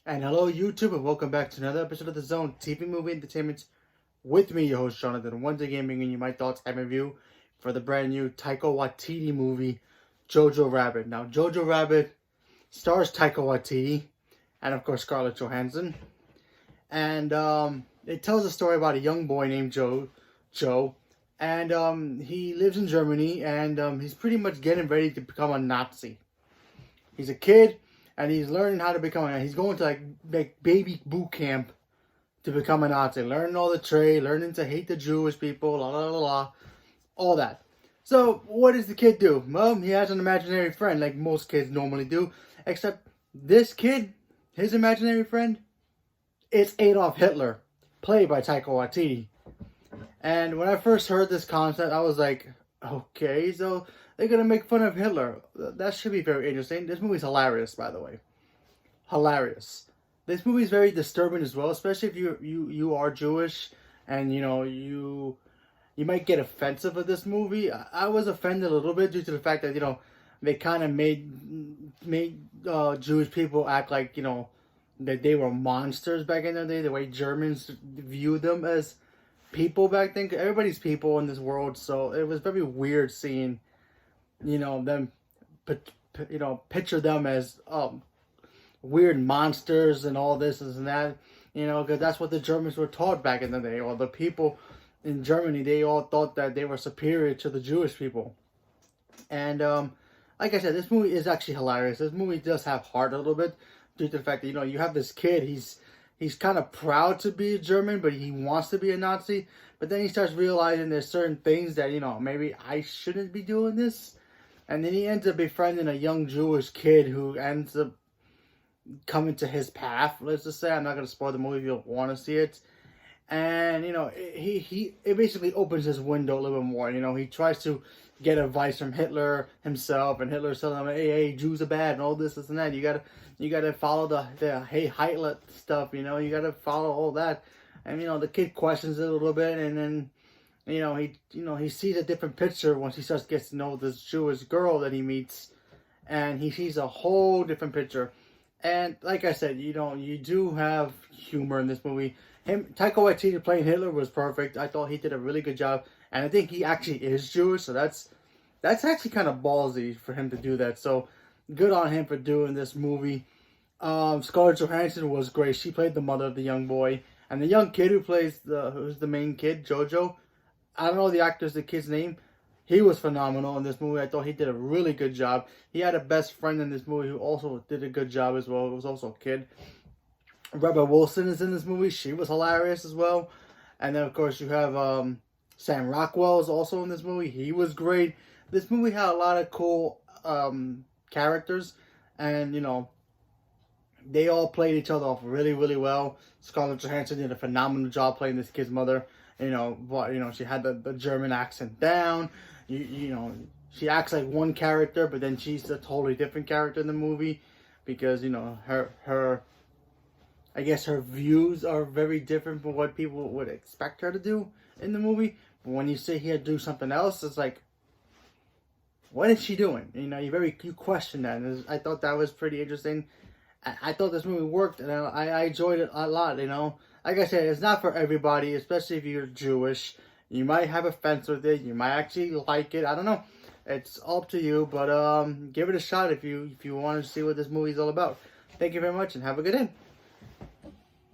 And hello, YouTube, and welcome back to another episode of The Zone TV Movie Entertainment with me, your host, Jonathan. Once again, bringing you my thoughts and review for the brand new Taika Waititi movie, Jojo Rabbit. Now, Jojo Rabbit stars Taika Waititi and, of course, Scarlett Johansson. And it tells a story about a young boy named Joe. And he lives in Germany, and he's pretty much getting ready to become a Nazi. He's a kid, and he's learning how to become a. He's going to like baby boot camp to become a Nazi, learning all the trade, learning to hate the Jewish people, la la la la, all that. So what does the kid do? Well, he has an imaginary friend, like most kids normally do, except this kid, his imaginary friend, is Adolf Hitler, played by Taika Waititi. And when I first heard this concept, I was like, okay, so they're gonna make fun of Hitler. That should be very interesting. This movie's hilarious, by the way. Hilarious. This movie is very disturbing as well, especially if you are Jewish and you might get offensive with this movie. I was offended a little bit due to the fact that they kind of made Jewish people act like that they were monsters back in the day. The way Germans viewed them as people back then. Everybody's people in this world, so it was very weird seeing them picture them as weird monsters and all this and that, because that's what the Germans were taught back in the day, or the people in Germany, they all thought that they were superior to the Jewish people. And like I said, this movie is actually hilarious. This movie does have heart a little bit due to the fact that you have this kid. He's kind of proud to be a German, but he wants to be a Nazi. But then he starts realizing there's certain things that maybe I shouldn't be doing this. And then he ends up befriending a young Jewish kid who ends up coming to his path. Let's just say, I'm not going to spoil the movie if you want to see it. And it basically opens his window a little bit more. He tries to get advice from Hitler himself, and Hitler's telling him, hey, Jews are bad and all this and that. You gotta follow the hey Hitler stuff. You gotta follow all that. And the kid questions it a little bit, and then he sees a different picture once he starts to get to know this Jewish girl that he meets, and he sees a whole different picture. And like I said, you do have humor in this movie. Taika Waititi playing Hitler was perfect. I thought he did a really good job, and I think he actually is Jewish, so that's actually kind of ballsy for him to do that. So good on him for doing this movie. Scarlett Johansson was great. She played the mother of the young boy, and the young kid who's the main kid, Jojo. I don't know the kid's name. He was phenomenal in this movie. I thought he did a really good job. He had a best friend in this movie who also did a good job as well. It was also a kid. Rebel Wilson is in this movie. She was hilarious as well. And then, of course, you have Sam Rockwell is also in this movie. He was great. This movie had a lot of cool characters. And, they all played each other off really, really well. Scarlett Johansson did a phenomenal job playing this kid's mother. She had the German accent down. She acts like one character, but then she's a totally different character in the movie because her I guess her views are very different from what people would expect her to do in the movie. But when you see her do something else, it's like, what is she doing? You question that, and I thought that was pretty interesting. I thought this movie worked, and I enjoyed it a lot. Like I said, it's not for everybody, especially if you're Jewish. You might have offense with it. You might actually like it. I don't know. It's up to you, but give it a shot if you want to see what this movie is all about. Thank you very much, and have a good day.